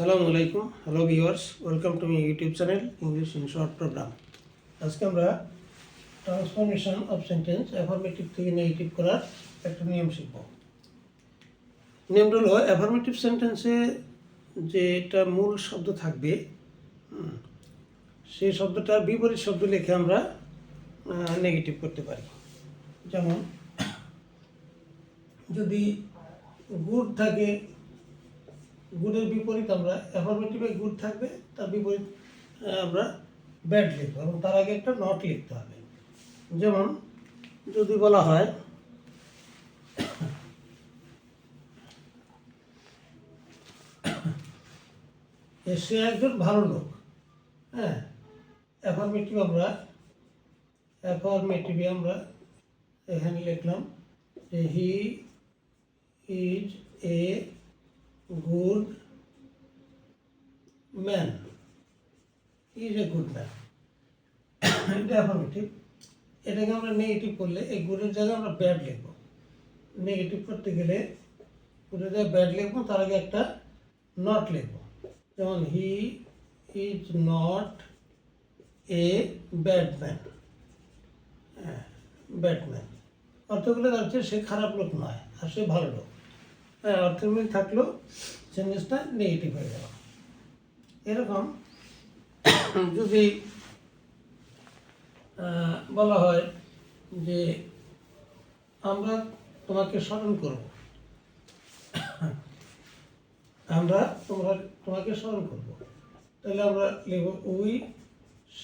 আসসালামু আলাইকুম, hello viewers, welcome to my YouTube channel English in short program. আজকে আমরা ট্রান্সফরমেশন অফ সেন্টেন্স অ্যাফার্মেটিভ থেকে নেগেটিভ করার একটা নিয়ম শিখব। নিয়মটা হলো অ্যাফার্মেটিভ সেন্টেন্সে যেটা মূল শব্দ থাকবে সেই শব্দটার বিপরীত শব্দ লিখে আমরা নেগেটিভ করতে পারি। যেমন যদি গুড থাকে, গুডের বিপরীত আমরা অ্যাফার্মেটিভে গুড থাকবে, তার বিপরীত আমরা ব্যাড লিখব এবং তার আগে একটা নট লিখতে হবে। যেমন যদি বলা হয় সে একজন ভালো লোক, হ্যাঁ, অ্যাফার্মেটিভে আমরা এখানে লিখলাম যে he is a good man, is a good man, এটা অ্যাফার্মেটিভ। এটাকে আমরা নেগেটিভ করলে এই গুডের জায়গায় আমরা ব্যাড লিখব। নেগেটিভ করতে গেলে গুডের জায়গায় ব্যাড লিখবো, তার আগে একটা নট লিখব। যেমন he is not a bad man, batman অর্থগুলো হচ্ছে সে খারাপ লোক নয় আর সে ভালো লোক। হ্যাঁ, অর্থগুলি থাকলেও সেন্টেন্সটা নেগেটিভ হয়ে গেল। এরকম যদি বলা হয় যে আমরা তোমাকে স্মরণ করব, তোমাকে স্মরণ করব, তাহলে আমরা লিখব উই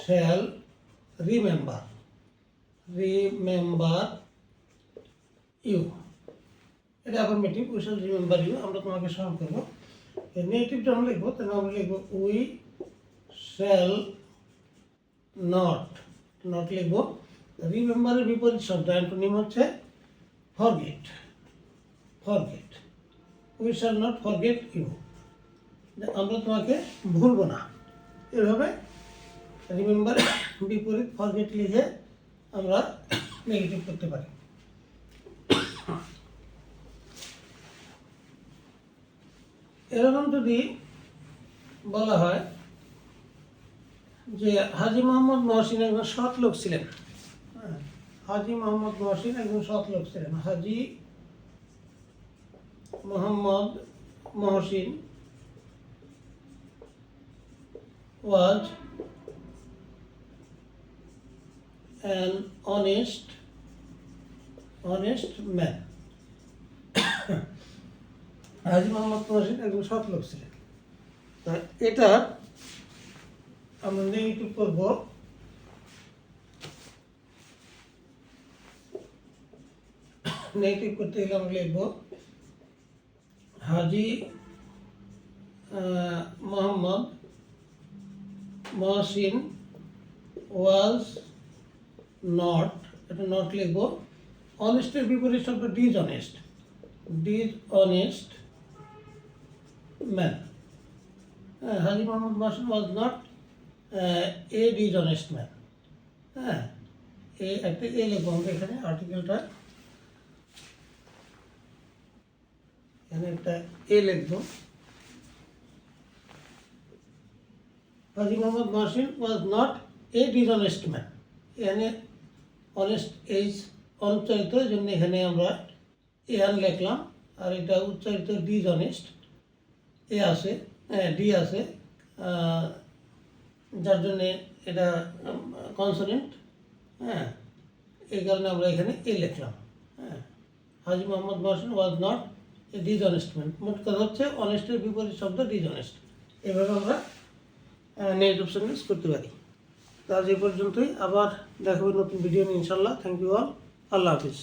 শ্যাল রিমেম্বার ইউ। এটা affirmative, we shall remember you, আমরা তোমাকে স্মরণ করবো। নেগেটিভটা আমরা লিখবো, তাহলে আমরা লিখবো উই শ্যাল নট লিখবো। রিমেম্বারের বিপরীত শব্দ অ্যান্টোনিম হচ্ছে forget. We shall not forget you, আমরা তোমাকে ভুলবো না। এভাবে রিমেম্বার বিপরীত ফরগেট লিখে আমরা নেগেটিভ করতে পারি। এরকম যদি বলা হয় যে হাজী মোহাম্মদ মহসিন একজন সৎ লোক ছিলেন, হাজী মোহাম্মদ মহসিন একজন সৎ লোক ছিলেন। হাজী Mohammad Mohsin was an honest man. হাজী মোহাম্মদ মহসিন একজন সৎ লোক ছিলেন। তা এটা আমরা নেগেটিভ করব। নেগেটিভ করতে গেলে আমরা লিখব হাজী মোহাম্মদ মহসিন ওয়াজ নট, এটা নট লিখব। অনেস্টের বিপরীত শব্দ dishonest man. Haji Mohammad Mohsin was not a dishonest man. হ্যাঁ, একটা এ লিখবো আমরা এখানে, আর্টিকেলটা এখানে একটা এ লিখবো। Haji Mohammad Mohsin was not a dishonest man. এখানে অনেস্ট এইজ অনুচ্চারিত, এই জন্য এখানে আমরা এন লিখলাম, আর এটা উচ্চারিত ডিসঅনেস্ট, এ আছে, ডি আছে, যার জন্যে এটা কনসোনেন্ট। হ্যাঁ, এই কারণে আমরা এখানে এ লিখলাম। হ্যাঁ, Haji Mohammad Mohsin was not a dishonest man. মোট কথা হচ্ছে অনেস্টের বিপরীত শব্দ ডিসঅনেস্ট। এভাবে আমরা নেগেটিভ সেন্টেন্স করতে পারি। তো আজ এই পর্যন্তই, আবার দেখাবো নতুন ভিডিও নিয়ে ইনশাল্লাহ। থ্যাংক ইউ অল, আল্লাহ হাফিজ।